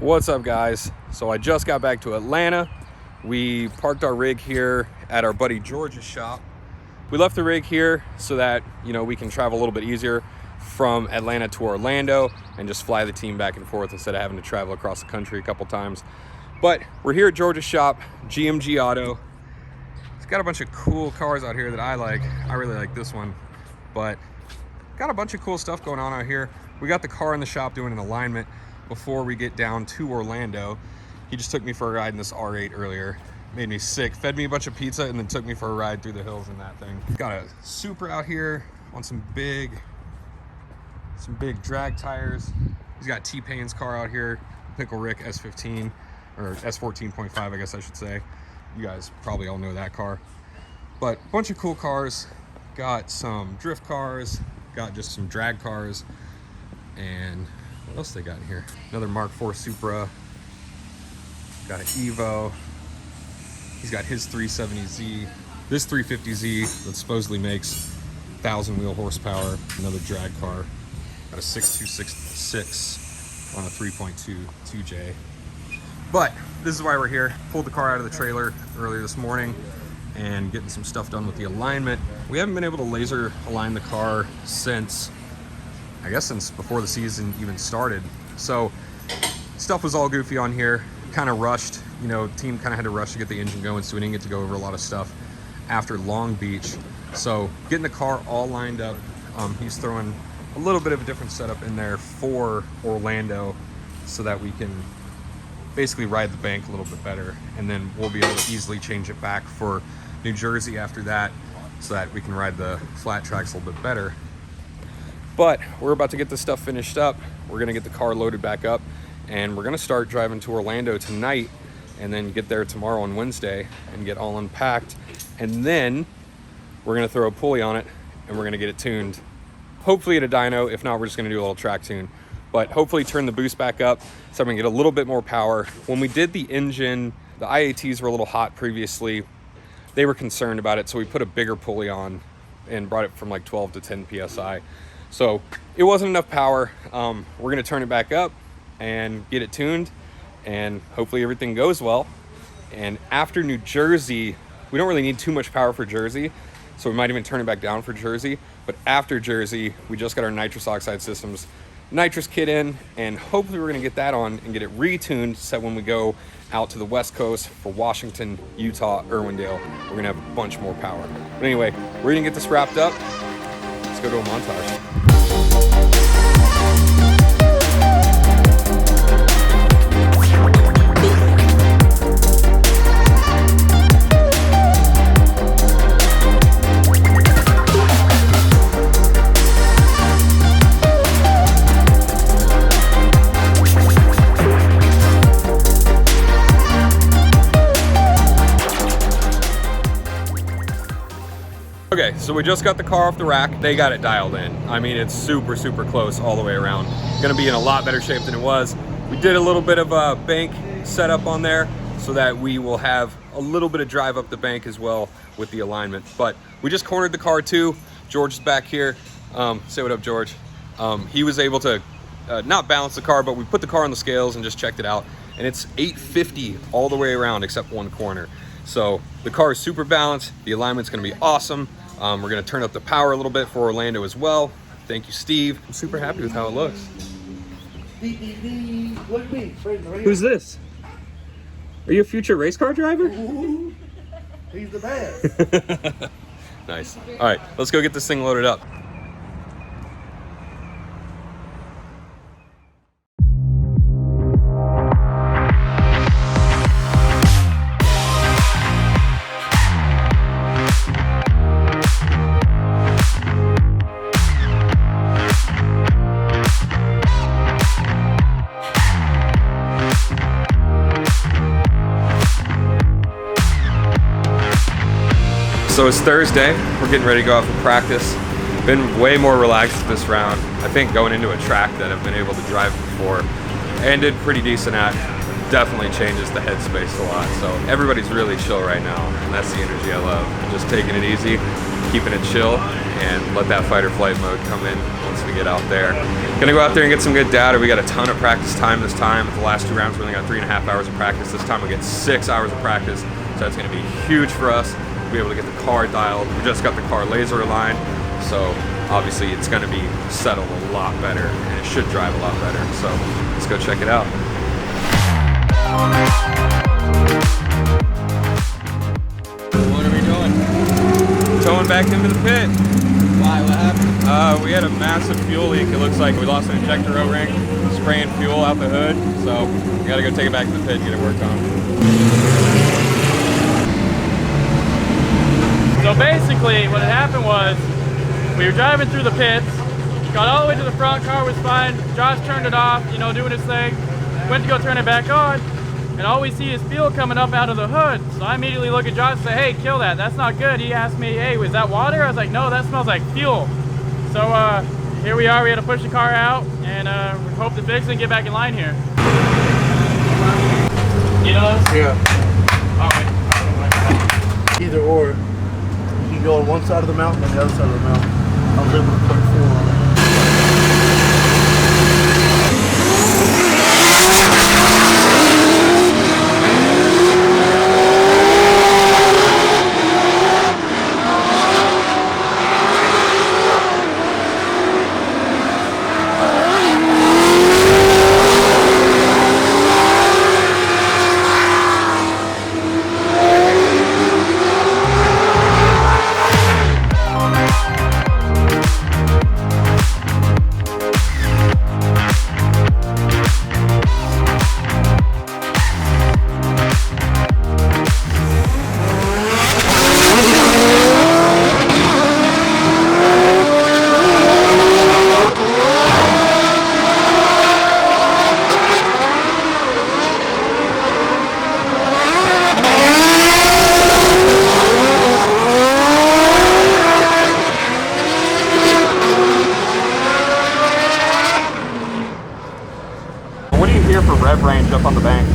What's up, guys? So I just got back to Atlanta. We parked our rig here at our buddy George's shop. We left the rig here so that, we can travel a little bit easier from Atlanta to Orlando and just fly the team back and forth instead of having to travel across the country a couple times. But we're here at George's shop, GMG Auto. It's got a bunch of cool cars out here that I like. I really like this one, but got a bunch of cool stuff going on out here. We got the car in the shop doing an alignment before we get down to Orlando. He just took me for a ride in this R8 earlier. Made me sick, fed me a bunch of pizza, and then took me for a ride through the hills in that thing. Got a Supra out here on some big drag tires. He's got T-Pain's car out here, Pickle Rick S15, or S14.5, I guess I should say. You guys probably all know that car. But a bunch of cool cars. Got some drift cars, got just some drag cars, and what else they got in here? Another Mark IV Supra. Got an Evo. He's got his 370Z. This 350Z that supposedly makes 1,000 wheel horsepower. Another drag car. Got a 6266 on a 3.2 2J. But this is why we're here. Pulled the car out of the trailer earlier this morning and getting some stuff done with the alignment. We haven't been able to laser align the car since before the season even started. So stuff was all goofy on here, kind of rushed. The team kind of had to rush to get the engine going, so we didn't get to go over a lot of stuff after Long Beach. So getting the car all lined up, he's throwing a little bit of a different setup in there for Orlando so that we can basically ride the bank a little bit better, and then we'll be able to easily change it back for New Jersey after that so that we can ride the flat tracks a little bit better. But we're about to get this stuff finished up. We're gonna get the car loaded back up, and we're gonna start driving to Orlando tonight and then get there tomorrow on Wednesday and get all unpacked. And then we're gonna throw a pulley on it and we're gonna get it tuned. Hopefully at a dyno. If not, we're just gonna do a little track tune. But hopefully turn the boost back up so I'm gonna get a little bit more power. When we did the engine, the IATs were a little hot previously. They were concerned about it, so we put a bigger pulley on and brought it from like 12 to 10 PSI. So it wasn't enough power. We're gonna turn it back up and get it tuned, and hopefully everything goes well. And after New Jersey, we don't really need too much power for Jersey, so we might even turn it back down for Jersey. But after Jersey, we just got our nitrous oxide systems nitrous kit in, and hopefully we're gonna get that on and get it retuned so when we go out to the West Coast for Washington, Utah, Irwindale, we're gonna have a bunch more power. But anyway, we're gonna get this wrapped up. Let's go to a montage. Okay, so we just got the car off the rack. They got it dialed in. I mean, it's super, super close all the way around. Gonna be in a lot better shape than it was. We did a little bit of a bank setup on there so that we will have a little bit of drive up the bank as well with the alignment. But we just cornered the car too. George is back here. Say what up, George. He was able to not balance the car, but we put the car on the scales and just checked it out. And it's 850 all the way around except one corner. So the car is super balanced. The alignment's gonna be awesome. We're gonna turn up the power a little bit for Orlando as well. Thank you, Steve. I'm super happy with how it looks. Who's this? Are you a future race car driver? Ooh, he's the best. Nice. All right, let's go get this thing loaded up. So it's Thursday, we're getting ready to go off and practice. Been way more relaxed this round. I think going into a track that I've been able to drive before and did pretty decent at, definitely changes the headspace a lot. So everybody's really chill right now, and that's the energy I love. Just taking it easy, keeping it chill and let that fight or flight mode come in once we get out there. Gonna go out there and get some good data. We got a ton of practice time this time. The last 2 rounds we only got 3.5 hours of practice. This time we get 6 hours of practice, so that's gonna be huge for us to be able to get the car dialed. We just got the car laser aligned, so obviously it's gonna be settled a lot better and it should drive a lot better. So let's go check it out. What are we doing? Towing back into the pit. Why? What happened? We had a massive fuel leak. It looks like we lost an injector O-ring, spraying fuel out the hood. So we gotta go take it back to the pit and get it worked on. So basically what had happened was we were driving through the pits, got all the way to the front, car was fine, Josh turned it off, you know, doing his thing, went to go turn it back on, and all we see is fuel coming up out of the hood. So I immediately look at Josh and say, hey, kill that, that's not good. He asked me, hey, was that water? I was like, no, that smells like fuel. So here we are, we had to push the car out and we hope to fix it and get back in line here. You know this? Yeah. Oh, wait. Either or. You can go on one side of the mountain and the other side of the mountain. I was able to put 4 on it. What do you hear for rev range up on the bank?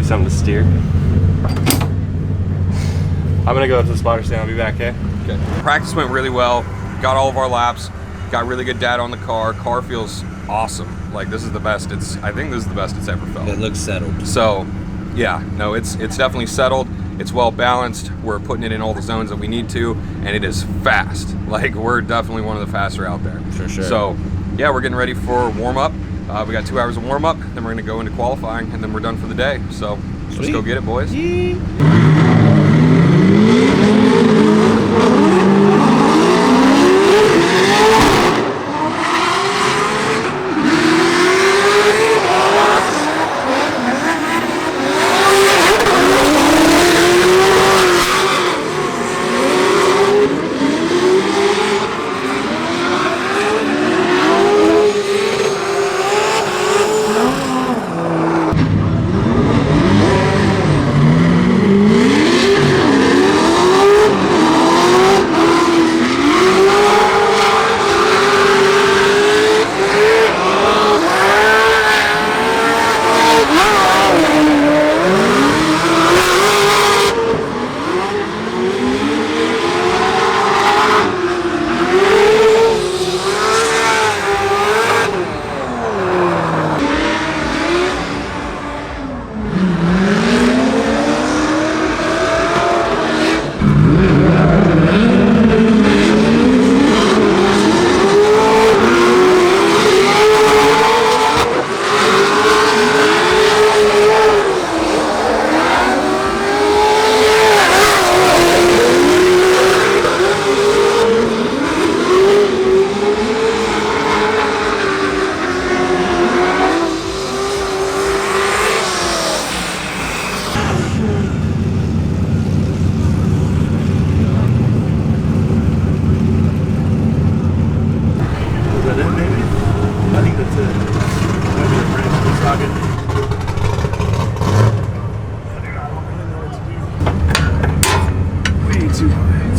Something to steer. I'm gonna go up to the spotter stand. I'll be back, okay? Okay. Practice went really well. Got all of our laps. Got really good data on the car. Car feels awesome. Like this is the best. I think this is the best it's ever felt. It looks settled. So, yeah, no, it's definitely settled. It's well balanced. We're putting it in all the zones that we need to, and it is fast. Like we're definitely one of the faster out there. For sure. So, yeah, we're getting ready for warm up. We got 2 hours of warm up, then we're gonna go into qualifying, and then we're done for the day. So let's go get it, boys.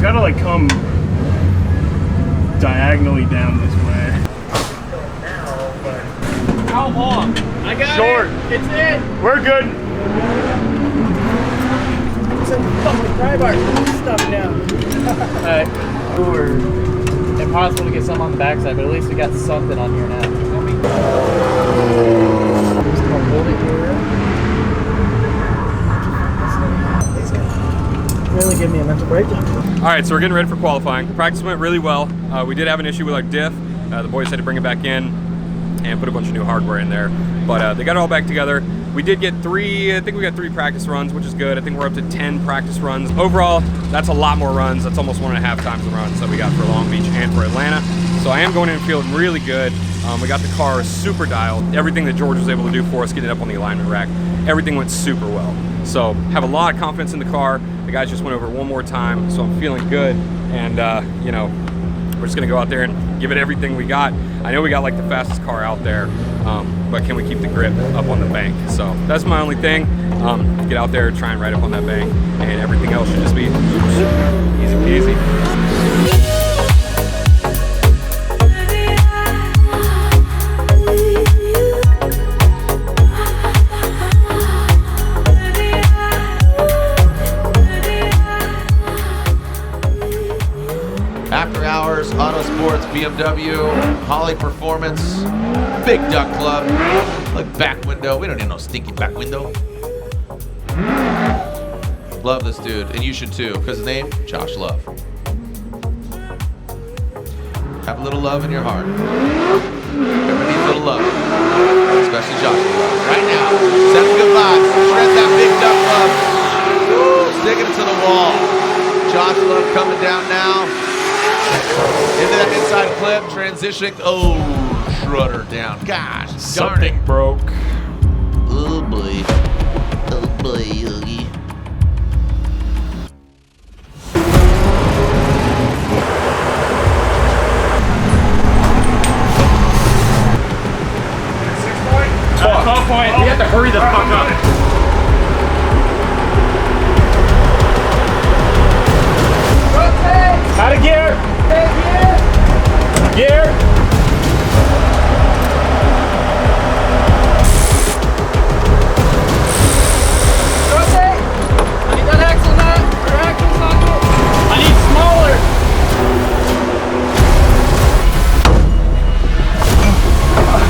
It's gotta like come diagonally down this way. How long? I got Short. it. It's in. We're good. It's a fucking pry bar stuff now. We're impossible to get some on the backside, but at least we got something on here now. Just gonna hold it here. Really give me a mental breakdown. All right, so we're getting ready for qualifying. Practice went really well. We did have an issue with our diff. The boys had to bring it back in and put a bunch of new hardware in there, but they got it all back together. We did get I think we got 3 practice runs, which is good. I think we're up to 10 practice runs. Overall, that's a lot more runs. That's almost 1.5 times the runs that we got for Long Beach and for Atlanta. So I am going in and feeling really good. We got the car super dialed. Everything that George was able to do for us, getting it up on the alignment rack, everything went super well. So have a lot of confidence in the car. The guys just went over it one more time, so I'm feeling good. And you know, we're just gonna go out there and give it everything we got. I know we got like the fastest car out there, but can we keep the grip up on the bank? So that's my only thing. Get out there, try and ride up on that bank, and everything else should just be easy peasy. After Hours, Autosports, BMW, Holley Performance, Big Duck Club, like back window. We don't need no stinky back window. Love this dude, and you should too, because his name, Josh Love. Have a little love in your heart. Everybody needs a little love, especially Josh Love. Right now, sending good vibes. Shred that Big Duck Club. Woo, sticking it to the wall. Josh Love coming down now. Into that inside clip, transitioning. Oh, shredder down. Gosh, Something darn it. broke. Oh boy. Oh boy, Yogi. Point. We have to hurry the fuck up. Out of gear. Gear. Rotate. I need that axle nut. Or axle socket. I need smaller.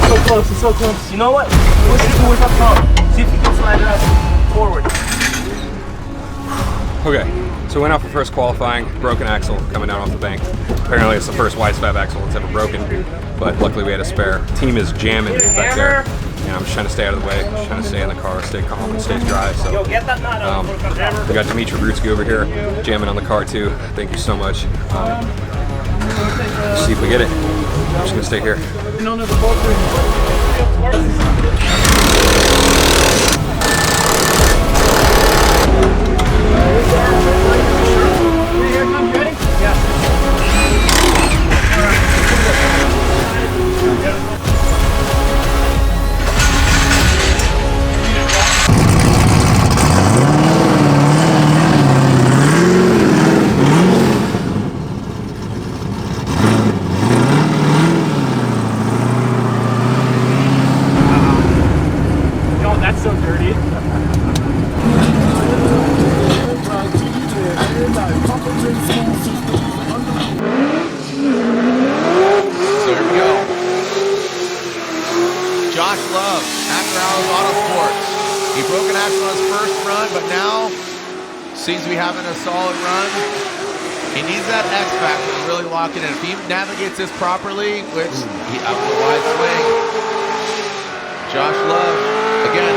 So close, it's so close. You know what? Push it towards up front. See if you can slide it up forward. Okay, so we went out for first qualifying, broken axle coming down off the bank. Apparently it's the first WiseFab axle that's ever broken, but luckily we had a spare. Team is jamming back there, and I'm just trying to stay out of the way, just trying to stay in the car, stay calm and stay dry. So Get that knot out. we got Dimitri Brutsky over here jamming on the car too. Thank you so much. Let's see if we get it. I'm just gonna stay here. That's so dirty. So here we go. Josh Love, After Hours Autosports. He broke an axle on his first run, but now seems to be having a solid run. He needs that X factor to really lock it in. If he navigates this properly, which he out with a wide swing. Josh Love, again,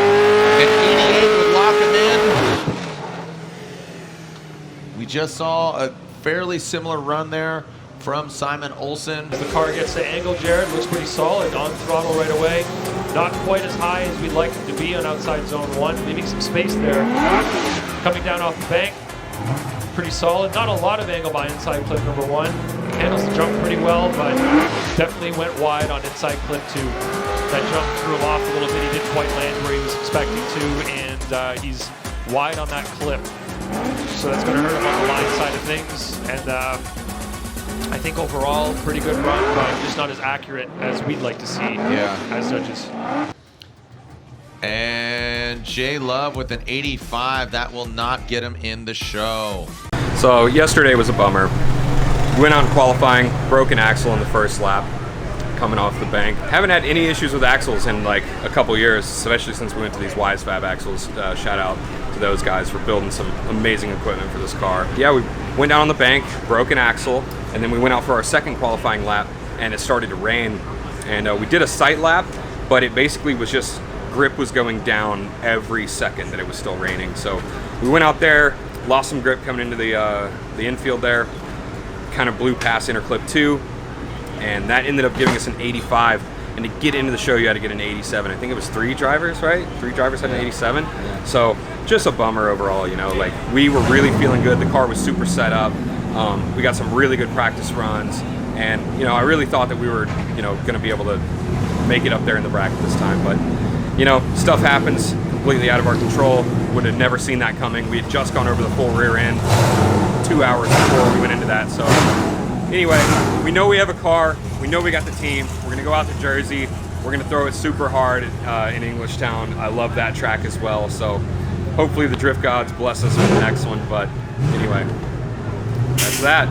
an 88 would lock him in. We just saw a fairly similar run there from Simon Olsen. The car gets the angle, Jared, looks pretty solid, on throttle right away. Not quite as high as we'd like him to be on outside zone 1, leaving some space there. Coming down off the bank, pretty solid. Not a lot of angle by inside clip number 1. Handles the jump pretty well, but definitely went wide on inside clip 2. That jump threw him off a little bit. He didn't quite land where he was expecting to, and he's wide on that clip. so that's going to hurt him on the line side of things. And I think overall, pretty good run, but just not as accurate as we'd like to see as judges. And Jay Love with an 85. That will not get him in the show. So yesterday was a bummer. Went out in qualifying, broke an axle in the first lap, coming off the bank. Haven't had any issues with axles in like a couple years, especially since we went to these WiseFab axles. Shout out to those guys for building some amazing equipment for this car. Yeah, we went down on the bank, broke an axle, and then we went out for our second qualifying lap, and it started to rain. And we did a sight lap, but it basically was just grip was going down every second that it was still raining. So we went out there, lost some grip coming into the infield there, kind of blew past interclip 2, and that ended up giving us an 85. And to get into the show, you had to get an 87. I think it was 3 drivers, right? 3 drivers had an 87. Yeah. So just a bummer overall, you know. Like, we were really feeling good. The car was super set up. We got some really good practice runs, and you know, I really thought that we were, you know, going to be able to make it up there in the bracket this time. But you know, stuff happens completely out of our control. Would have never seen that coming. We had just gone over the full rear end 2 hours before we went into that. So anyway, we know we have a car. We know we got the team. We're gonna go out to Jersey. We're gonna throw it super hard in Englishtown. I love that track as well. So hopefully the drift gods bless us with the next one. But anyway, that's that.